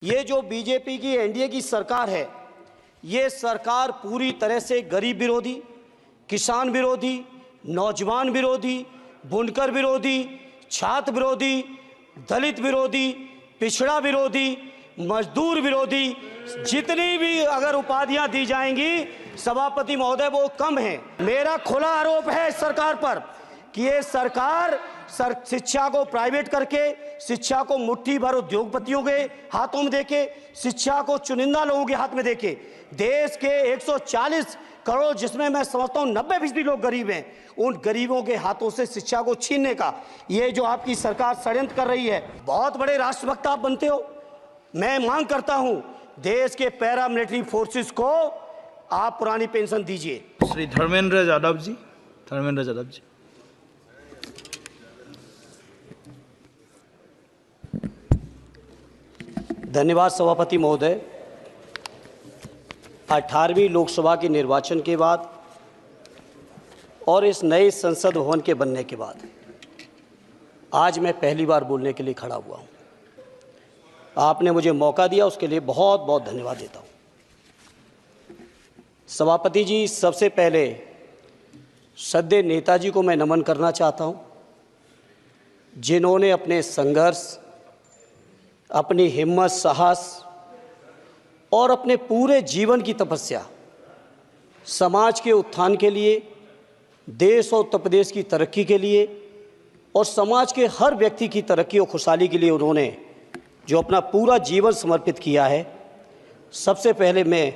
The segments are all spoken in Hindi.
ये जो बीजेपी की एनडीए की सरकार है, ये सरकार पूरी तरह से गरीब विरोधी, किसान विरोधी, नौजवान विरोधी, बुनकर विरोधी, छात्र विरोधी, दलित विरोधी, पिछड़ा विरोधी, मजदूर विरोधी, जितनी भी अगर उपाधियां दी जाएंगी सभापति महोदय वो कम है। मेरा खुला आरोप है इस सरकार पर कि ये सरकार शिक्षा को प्राइवेट करके, शिक्षा को मुट्ठी भर उद्योगपतियों के हाथों में देके, शिक्षा को चुनिंदा लोगों के हाथ में देके, देश के 140 करोड़ जिसमें मैं समझता हूँ 90% लोग गरीब हैं, उन गरीबों के हाथों से शिक्षा को छीनने का ये जो आपकी सरकार षड्यंत्र कर रही है। बहुत बड़े राष्ट्रभक्त आप बनते हो। मैं मांग करता हूं देश के पैरा मिलिट्री फोर्सेस को आप पुरानी पेंशन दीजिए। श्री धर्मेंद्र यादव जी। धन्यवाद सभापति महोदय। 18वीं लोकसभा के निर्वाचन के बाद और इस नए संसद भवन के बनने के बाद आज मैं पहली बार बोलने के लिए खड़ा हुआ हूं। आपने मुझे मौका दिया, उसके लिए बहुत बहुत धन्यवाद देता हूं। सभापति जी, सबसे पहले श्रद्धेय नेताजी को मैं नमन करना चाहता हूं, जिन्होंने अपने संघर्ष, अपनी हिम्मत, साहस और अपने पूरे जीवन की तपस्या समाज के उत्थान के लिए, देश और उत्तर प्रदेश की तरक्की के लिए और समाज के हर व्यक्ति की तरक्की और खुशहाली के लिए उन्होंने जो अपना पूरा जीवन समर्पित किया है, सबसे पहले मैं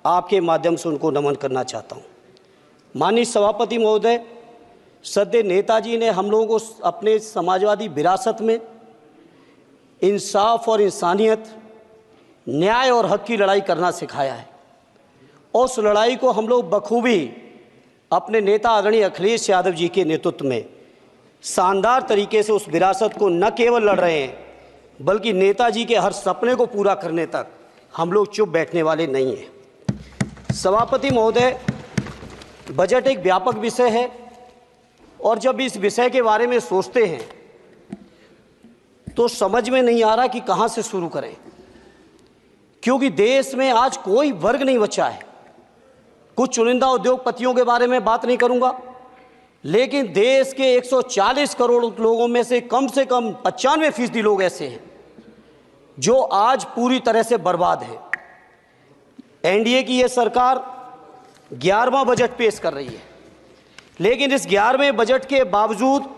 आपके माध्यम से उनको नमन करना चाहता हूँ। माननीय सभापति महोदय, श्रद्धेय नेताजी ने हम लोगों को अपने समाजवादी विरासत में इंसाफ और इंसानियत, न्याय और हक की लड़ाई करना सिखाया है। उस लड़ाई को हम लोग बखूबी अपने नेता आदरणीय अखिलेश यादव जी के नेतृत्व में शानदार तरीके से उस विरासत को न केवल लड़ रहे हैं, बल्कि नेताजी के हर सपने को पूरा करने तक हम लोग चुप बैठने वाले नहीं हैं। सभापति महोदय, बजट एक व्यापक विषय है और जब इस विषय के बारे में सोचते हैं तो समझ में नहीं आ रहा कि कहाँ से शुरू करें, क्योंकि देश में आज कोई वर्ग नहीं बचा है। कुछ चुनिंदा उद्योगपतियों के बारे में बात नहीं करूंगा, लेकिन देश के 140 करोड़ लोगों में से कम 95% लोग ऐसे हैं जो आज पूरी तरह से बर्बाद हैं। एनडीए की ये सरकार 11वां बजट पेश कर रही है, लेकिन इस 11वें बजट के बावजूद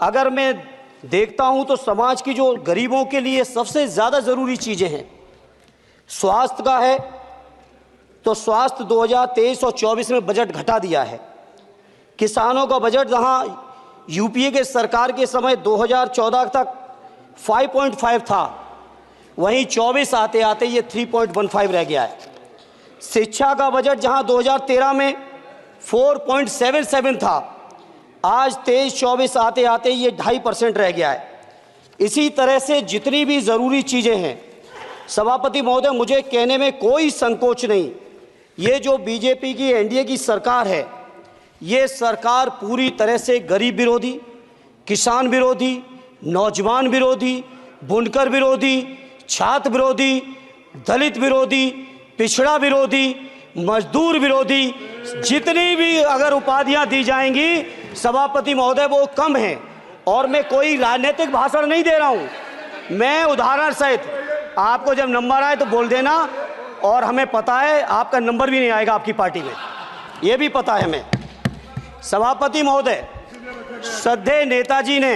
अगर मैं देखता हूं तो समाज की जो गरीबों के लिए सबसे ज़्यादा ज़रूरी चीज़ें हैं, स्वास्थ्य का है तो स्वास्थ्य 2023 और 24 में बजट घटा दिया है। किसानों का बजट जहां यूपीए के सरकार के समय 2014 तक 5.5 था, वहीं 24 आते आते ये 3.15 रह गया है। शिक्षा का बजट जहां 2013 में 4.77 था, आज 23-24 आते आते ये 2.5% रह गया है। इसी तरह से जितनी भी ज़रूरी चीज़ें हैं, सभापति महोदय, मुझे कहने में कोई संकोच नहीं, ये जो बीजेपी की एनडीए की सरकार है, ये सरकार पूरी तरह से गरीब विरोधी, किसान विरोधी, नौजवान विरोधी, बुनकर विरोधी, छात्र विरोधी, दलित विरोधी, पिछड़ा विरोधी, मजदूर विरोधी, जितनी भी अगर उपाधियां दी जाएंगी सभापति महोदय वो कम है। और मैं कोई राजनीतिक भाषण नहीं दे रहा हूं, मैं उदाहरण सहित आपको जब नंबर आए तो बोल देना, और हमें पता है आपका नंबर भी नहीं आएगा आपकी पार्टी में, ये भी पता है हमें। सभापति महोदय, श्रद्धेय नेताजी ने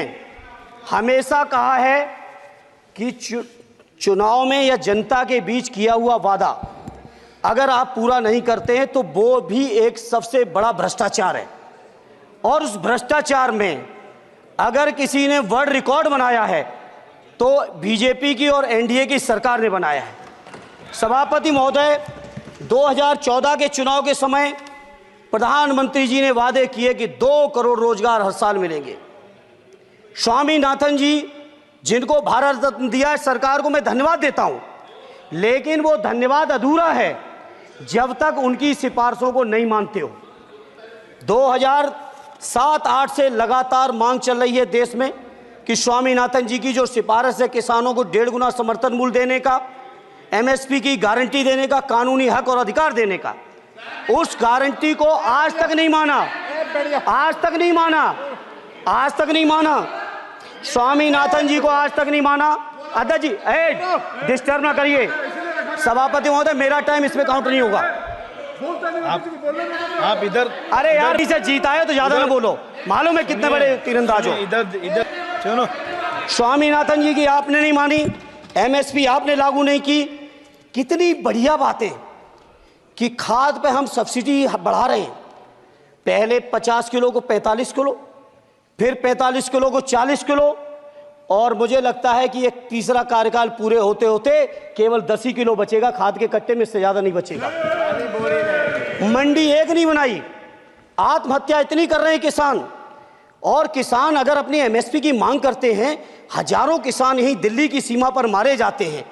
हमेशा कहा है कि चुनाव में या जनता के बीच किया हुआ वादा अगर आप पूरा नहीं करते हैं तो वो भी एक सबसे बड़ा भ्रष्टाचार है, और उस भ्रष्टाचार में अगर किसी ने वर्ल्ड रिकॉर्ड बनाया है तो बीजेपी की और एनडीए की सरकार ने बनाया है। सभापति महोदय, 2014 के चुनाव के समय प्रधानमंत्री जी ने वादे किए कि 2 करोड़ रोजगार हर साल मिलेंगे। स्वामीनाथन जी, जिनको भारत रत्न दिया है सरकार को मैं धन्यवाद देता हूं, लेकिन वो धन्यवाद अधूरा है जब तक उनकी सिफारिशों को नहीं मानते हो। 2007-8 से लगातार मांग चल रही है देश में कि स्वामीनाथन जी की जो सिफारिश है किसानों को 1.5 गुना समर्थन मूल्य देने का, एमएसपी की गारंटी देने का, कानूनी हक और अधिकार देने का, उस गारंटी को आज तक नहीं माना, आज तक नहीं माना, आज तक नहीं माना। स्वामीनाथन जी को आज तक नहीं माना। अध्यक्ष जी डिस्टर्ब ना करिए। सभापति महोदय, मेरा टाइम इसमें काउंट नहीं होगा। आप इधर, अरे यार, इसे जीता है तो ज्यादा ना बोलो, मालूम है कितने बड़े तीरंदाज हो। इधर इधर सुनो। स्वामीनाथन जी की आपने नहीं मानी, एमएसपी आपने लागू नहीं की। कितनी बढ़िया बातें कि खाद पे हम सब्सिडी बढ़ा रहे हैं। पहले 50 किलो को 45 किलो, फिर 45 किलो को 40 किलो, और मुझे लगता है कि एक तीसरा कार्यकाल पूरे होते होते केवल 10 ही किलो बचेगा खाद के कट्टे में, इससे ज्यादा नहीं बचेगा। मंडी एक नहीं बनाई। आत्महत्या इतनी कर रहे हैं किसान, और किसान अगर अपनी एमएसपी की मांग करते हैं, हजारों किसान यहीं दिल्ली की सीमा पर मारे जाते हैं,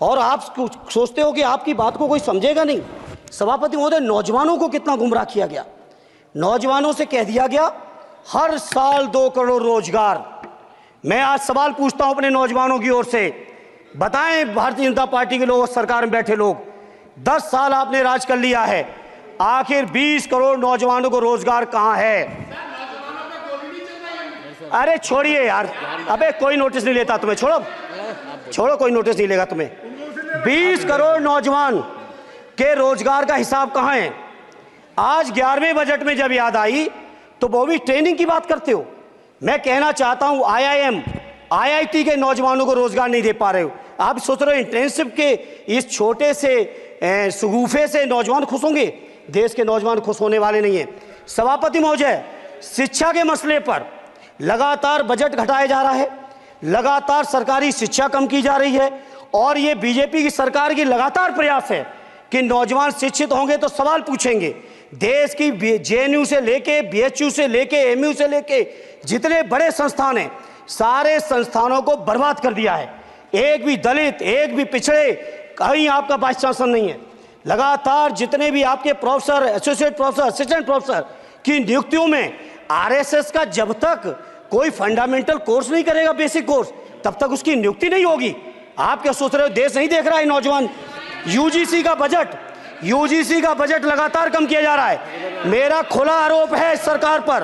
और आप सोचते हो कि आपकी बात को कोई समझेगा नहीं। सभापति महोदय, नौजवानों को कितना गुमराह किया गया। नौजवानों से कह दिया गया हर साल 2 करोड़ रोजगार। मैं आज सवाल पूछता हूं अपने नौजवानों की ओर से, बताएं भारतीय जनता पार्टी के लोग, सरकार में बैठे लोग, 10 साल आपने राज कर लिया है, आखिर 20 करोड़ नौजवानों को रोजगार कहां है? अरे छोड़िए यार, अबे कोई नोटिस नहीं लेता तुम्हें, छोड़ो छोड़ो, कोई नोटिस नहीं लेगा तुम्हें। 20 करोड़ नौजवान के रोजगार का हिसाब कहां है? आज 11वें बजट में जब याद आई तो वो भी ट्रेनिंग की बात करते हो। मैं कहना चाहता हूं आईआईएम, आईआईटी के नौजवानों को रोजगार नहीं दे पा रहे हो। आप सोच रहे हो इंटर्नशिप के इस छोटे से शगुफे से नौजवान खुश होंगे? देश के नौजवान खुश होने वाले नहीं है। सभापति महोदय, शिक्षा के मसले पर लगातार बजट घटाया जा रहा है, लगातार सरकारी शिक्षा कम की जा रही है, और ये बीजेपी की सरकार की लगातार प्रयास है कि नौजवान शिक्षित होंगे तो सवाल पूछेंगे। देश की जेएनयू से लेके, बीएचयू से लेके, एमयू से लेके जितने बड़े संस्थान हैं, सारे संस्थानों को बर्बाद कर दिया है। एक भी दलित, एक भी पिछड़े, कहीं आपका वाइस चांसलर नहीं है। लगातार जितने भी आपके professor, associate professor, assistant professor की नियुक्तियों में आरएसएस का जब तक कोई फंडामेंटल कोर्स नहीं करेगा, बेसिक कोर्स, तब तक उसकी नियुक्ति नहीं होगी। आप क्या सोच रहे हो देश नहीं देख रहा है नौजवान? यूजीसी का बजट लगातार कम किया जा रहा है। मेरा खुला आरोप है इस सरकार पर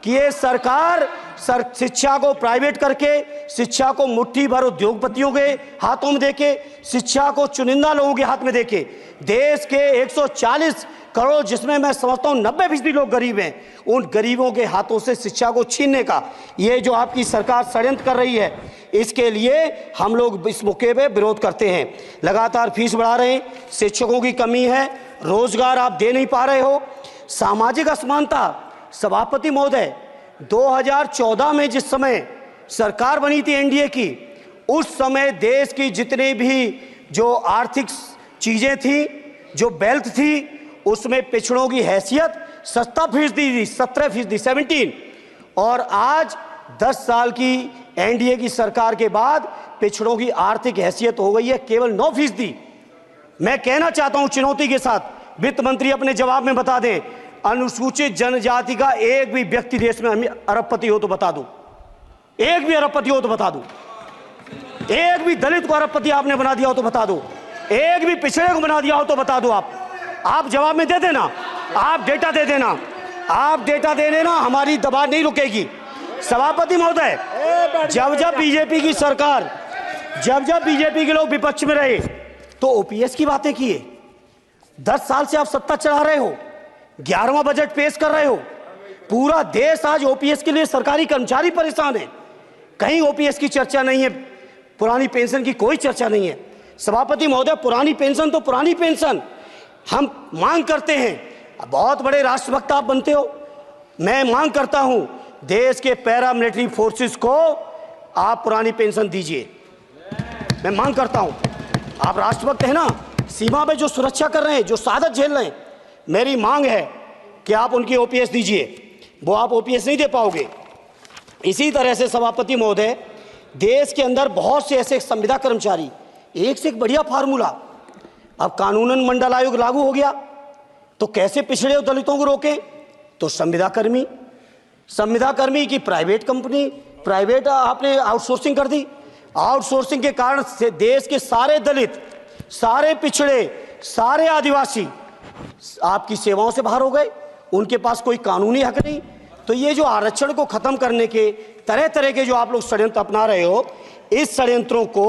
कि ये सरकार शिक्षा को प्राइवेट करके, शिक्षा को मुट्ठी भर उद्योगपतियों के हाथों में देके, शिक्षा को चुनिंदा लोगों के हाथ में देके, देश के 140 करोड़, जिसमें मैं समझता हूं 90% लोग गरीब हैं, उन गरीबों के हाथों से शिक्षा को छीनने का ये जो आपकी सरकार षड्यंत्र कर रही है, इसके लिए हम लोग इस मौके पे विरोध करते हैं। लगातार फीस बढ़ा रहे हैं, शिक्षकों की कमी है, रोजगार आप दे नहीं पा रहे हो, सामाजिक असमानता। सभापति महोदय, 2014 में जिस समय सरकार बनी थी एनडीए की, उस समय देश की जितने भी जो आर्थिक चीजें थी, जो वेल्थ थी, उसमें पिछड़ों की हैसियत 17% थी, 17%, 17। और आज 10 साल की एनडीए की सरकार के बाद पिछड़ों की आर्थिक हैसियत हो गई है केवल 9%। मैं कहना चाहता हूं चुनौती के साथ, वित्त मंत्री अपने जवाब में बता दें, अनुसूचित जनजाति का एक भी व्यक्ति देश में अरबपति हो तो बता दूं, एक भी अरबपति हो तो बता दूं, एक भी दलित को अरबपति आपने बना दिया हो तो बता दो, एक भी पिछड़े को बना दिया हो तो बता दो। आप जवाब में दे देना, आप डेटा दे देना, आप डेटा दे देना, हमारी दबाव नहीं रुकेगी। सभापति महोदय, जब बीजेपी की सरकार, जब बीजेपी के लोग विपक्ष में रहे तो ओपीएस की बातें किए। 10 साल से आप सत्ता चला रहे हो, 11वां बजट पेश कर रहे हो, पूरा देश आज ओपीएस के लिए, सरकारी कर्मचारी परेशान है, कहीं ओपीएस की चर्चा नहीं है, पुरानी पेंशन की कोई चर्चा नहीं है। सभापति महोदय, पुरानी पेंशन तो पुरानी पेंशन, हम मांग करते हैं, बहुत बड़े राष्ट्रभक्त आप बनते हो, मैं मांग करता हूं देश के पैरामिलिट्री फोर्सेस को आप पुरानी पेंशन दीजिए। मैं मांग करता हूं, आप राष्ट्रभक्त हैं ना, सीमा पे जो सुरक्षा कर रहे हैं, जो शहादत झेल रहे हैं, मेरी मांग है कि आप उनकी ओपीएस दीजिए। वो आप ओपीएस नहीं दे पाओगे। इसी तरह से सभापति महोदय, देश के अंदर बहुत से ऐसे संविदा कर्मचारी, एक से एक बढ़िया फार्मूला, अब कानूनन मंडल आयोग लागू हो गया तो कैसे पिछड़े और दलितों को रोकें? तो संविदा कर्मी की प्राइवेट कंपनी, प्राइवेट आपने आउटसोर्सिंग कर दी। आउटसोर्सिंग के कारण से देश के सारे दलित, सारे पिछड़े, सारे आदिवासी आपकी सेवाओं से बाहर हो गए। उनके पास कोई कानूनी हक नहीं। तो ये जो आरक्षण को खत्म करने के तरह तरह के जो आप लोग षड्यंत्र अपना रहे हो, इस षड्यंत्रों को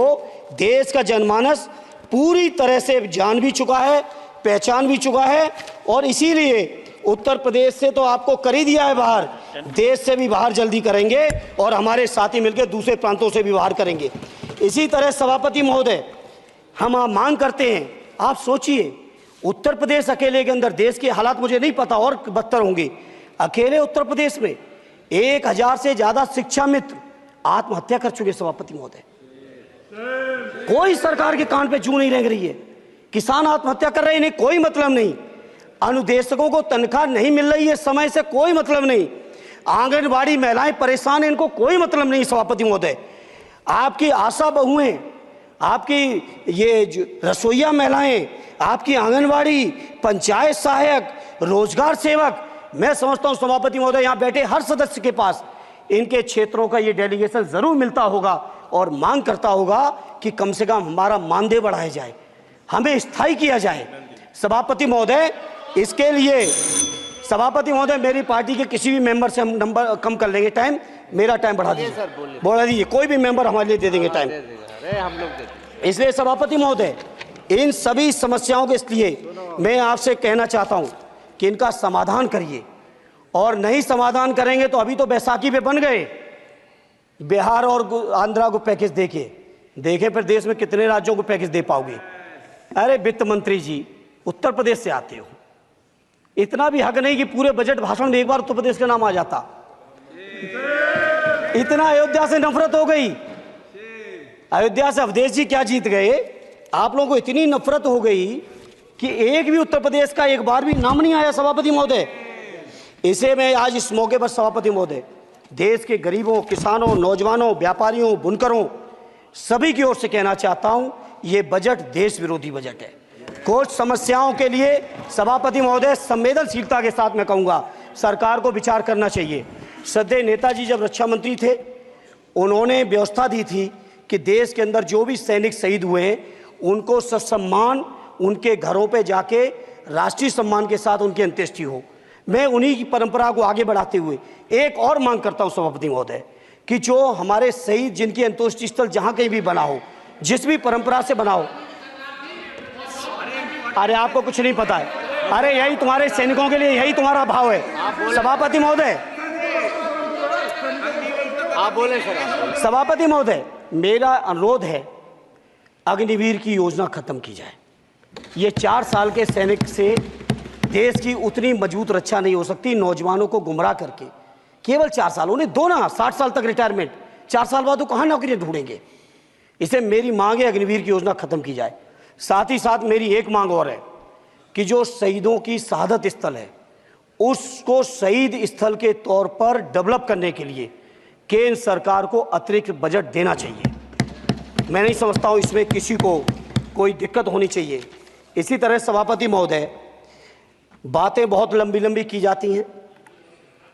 देश का जनमानस पूरी तरह से जान भी चुका है, पहचान भी चुका है। और इसीलिए उत्तर प्रदेश से तो आपको कर ही दिया है बाहर, देश से भी बाहर जल्दी करेंगे और हमारे साथी मिलकर दूसरे प्रांतों से भी बाहर करेंगे। इसी तरह सभापति महोदय, हम मांग करते हैं, आप सोचिए उत्तर प्रदेश अकेले के अंदर, देश के हालात मुझे नहीं पता और बदतर होंगे, अकेले उत्तर प्रदेश में 1000 से ज्यादा शिक्षा मित्र आत्महत्या कर चुके। सभापति महोदय, कोई सरकार के कान पे जू नहीं रेंग रही है। किसान आत्महत्या कर रहे हैं, इन्हें कोई मतलब नहीं। अनुदेशकों को तनख्वाह नहीं मिल रही है समय से, कोई मतलब नहीं। आंगनबाड़ी महिलाएं परेशान हैं, इनको कोई मतलब नहीं। सभापति महोदय, आपकी आशा बहुएं, आपकी ये रसोईया महिलाएं, आपकी आंगनबाड़ी, पंचायत सहायक, रोजगार सेवक, मैं समझता हूं सभापति महोदय यहां बैठे हर सदस्य के पास इनके क्षेत्रों का ये डेलीगेशन जरूर मिलता होगा और मांग करता होगा कि कम से कम हमारा मानदेय बढ़ाया जाए, हमें स्थायी किया जाए। सभापति महोदय, इसके लिए सभापति महोदय मेरी पार्टी के किसी भी मेंबर से हम नंबर कम कर लेंगे, टाइम, मेरा टाइम बढ़ा दीजिए, बढ़ा दीजिए, कोई भी मेंबर हमारे लिए दे देंगे टाइम। इसलिए सभापति महोदय, इन सभी समस्याओं के लिए मैं आपसे कहना चाहता हूं कि इनका समाधान करिए, और नहीं समाधान करेंगे तो अभी तो बैसाखी पे बन गए, बिहार और आंध्रा को पैकेज देखे फिर देश में कितने राज्यों को पैकेज दे पाओगे। अरे वित्त मंत्री जी, उत्तर प्रदेश से आते हो, इतना भी हक नहीं कि पूरे बजट भाषण में एक बार उत्तर प्रदेश का नाम आ जाता। इतना अयोध्या से नफरत हो गई, अयोध्या से अवधेश जी क्या जीत गए, आप लोगों को इतनी नफरत हो गई कि एक भी उत्तर प्रदेश का एक बार भी नाम नहीं आया। सभापति महोदय, इसे मैं आज इस मौके पर सभापति महोदय देश के गरीबों, किसानों, नौजवानों, व्यापारियों, बुनकरों सभी की ओर से कहना चाहता हूं, ये बजट देश विरोधी बजट है। कुछ समस्याओं के लिए सभापति महोदय संवेदनशीलता के साथ मैं कहूंगा सरकार को विचार करना चाहिए। श्रद्धेय नेताजी जब रक्षा मंत्री थे, उन्होंने व्यवस्था दी थी कि देश के अंदर जो भी सैनिक शहीद हुए हैं उनको ससम्मान उनके घरों पे जाके राष्ट्रीय सम्मान के साथ उनकी अंत्येष्टि हो। मैं उन्हीं की परंपरा को आगे बढ़ाते हुए एक और मांग करता हूं सभापति महोदय कि जो हमारे शहीद जिनकी अंत्येष्टि स्थल जहां कहीं भी बना हो, जिस भी परंपरा से बना हो, अरे आपको कुछ नहीं पता है, अरे यही तुम्हारे सैनिकों के लिए, यही तुम्हारा भाव है। सभापति महोदय, आप बोले सर। सभापति महोदय, मेरा अनुरोध है अग्निवीर की योजना खत्म की जाए। ये 4 साल के सैनिक से देश की उतनी मजबूत रक्षा नहीं हो सकती। नौजवानों को गुमराह करके केवल 4 साल, उन्हें दो ना 60 साल तक रिटायरमेंट, 4 साल बाद वो कहाँ नौकरियां ढूंढेंगे। इसे मेरी मांग है अग्निवीर की योजना खत्म की जाए। साथ ही साथ मेरी एक मांग और है कि जो शहीदों की शहादत स्थल है उसको शहीद स्थल के तौर पर डेवलप करने के लिए केंद्र सरकार को अतिरिक्त बजट देना चाहिए। मैं नहीं समझता हूं इसमें किसी को कोई दिक्कत होनी चाहिए। इसी तरह सभापति महोदय, बातें बहुत लंबी लंबी की जाती हैं,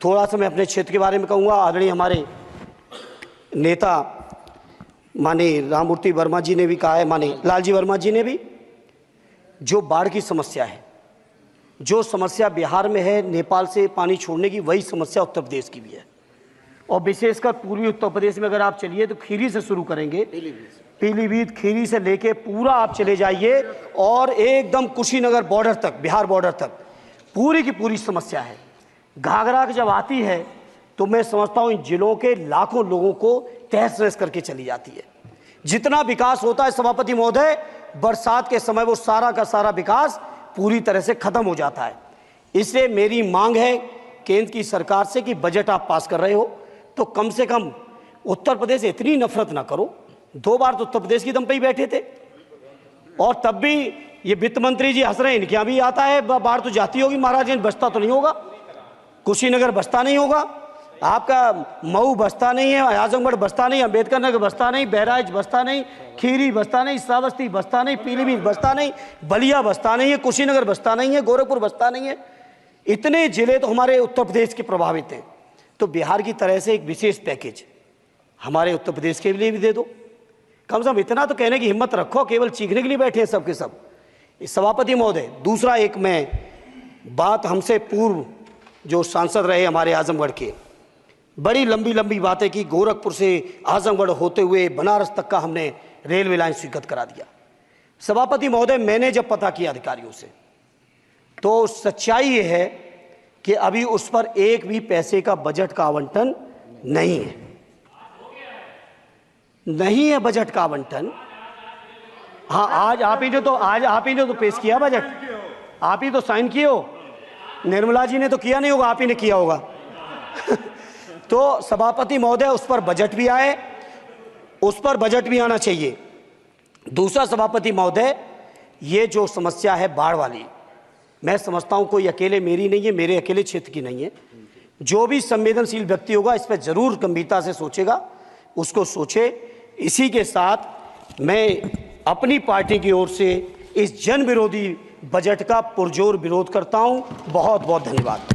थोड़ा सा मैं अपने क्षेत्र के बारे में कहूँगा। आदरणीय हमारे नेता माननीय राममूर्ति वर्मा जी ने भी कहा है, माननीय लालजी वर्मा जी ने भी, जो बाढ़ की समस्या है, जो समस्या बिहार में है नेपाल से पानी छोड़ने की, वही समस्या उत्तर प्रदेश की भी है। और विशेषकर पूर्वी उत्तर प्रदेश में अगर आप चलिए तो खीरी से शुरू करेंगे, पीलीभीत खीरी से लेके पूरा आप चले जाइए और एकदम कुशीनगर बॉर्डर तक, बिहार बॉर्डर तक पूरी की पूरी समस्या है। घाघरा जब आती है तो मैं समझता हूँ इन जिलों के लाखों लोगों को तहस नहस करके चली जाती है। जितना विकास होता है सभापति महोदय, बरसात के समय वो सारा का सारा विकास पूरी तरह से खत्म हो जाता है। इसलिए मेरी मांग है केंद्र की सरकार से कि बजट आप पास कर रहे हो तो कम से कम उत्तर प्रदेश से इतनी नफरत ना करो। 2 बार तो उत्तर प्रदेश की दम पे ही बैठे थे और तब भी ये वित्त मंत्री जी हंस रहे हैं, इनके यहाँ भी आता है बाढ़ तो जाती होगी, महाराज बसता तो नहीं होगा, कुशीनगर बसता नहीं होगा, आपका मऊ बसता नहीं है, आजमगढ़ बसता नहीं, अम्बेडकर नगर बसता नहीं, बहराइच बसता नहीं, खीरी बसता नहीं, श्रावस्ती बसता नहीं, पीलीभीत बसता नहीं, बलिया बसता नहीं है, कुशीनगर बसता नहीं है, गोरखपुर बसता नहीं है। इतने जिले तो हमारे उत्तर प्रदेश के प्रभावित हैं। तो बिहार की तरह से एक विशेष पैकेज हमारे उत्तर प्रदेश के लिए भी दे दो। कम से कम इतना तो कहने की हिम्मत रखो, केवल चीखने के लिए बैठे हैं सब के सब। सभापति महोदय, दूसरा एक मैं बात, हमसे पूर्व जो सांसद रहे हमारे आजमगढ़ के, बड़ी लंबी लंबी बातें की। गोरखपुर से आजमगढ़ होते हुए बनारस तक का हमने रेलवे लाइन स्वीकृत करा दिया। सभापति महोदय, मैंने जब पता किया अधिकारियों से, तो सच्चाई ये है कि अभी उस पर एक भी पैसे का बजट का आवंटन नहीं है। नहीं है बजट का आवंटन। हाँ, आज आप ही ने तो पेश किया बजट, आप ही तो साइन किए हो। निर्मला जी ने तो किया नहीं होगा, आप ही ने किया होगा। तो सभापति महोदय, उस पर बजट भी आए, उस पर बजट भी आना चाहिए। दूसरा सभापति महोदय, ये जो समस्या है बाढ़ वाली, मैं समझता हूं कोई अकेले मेरी नहीं है, मेरे अकेले क्षेत्र की नहीं है। जो भी संवेदनशील व्यक्ति होगा इस पर जरूर गंभीरता से सोचेगा, उसको सोचे। इसी के साथ मैं अपनी पार्टी की ओर से इस जन विरोधी बजट का पुरजोर विरोध करता हूं। बहुत बहुत धन्यवाद।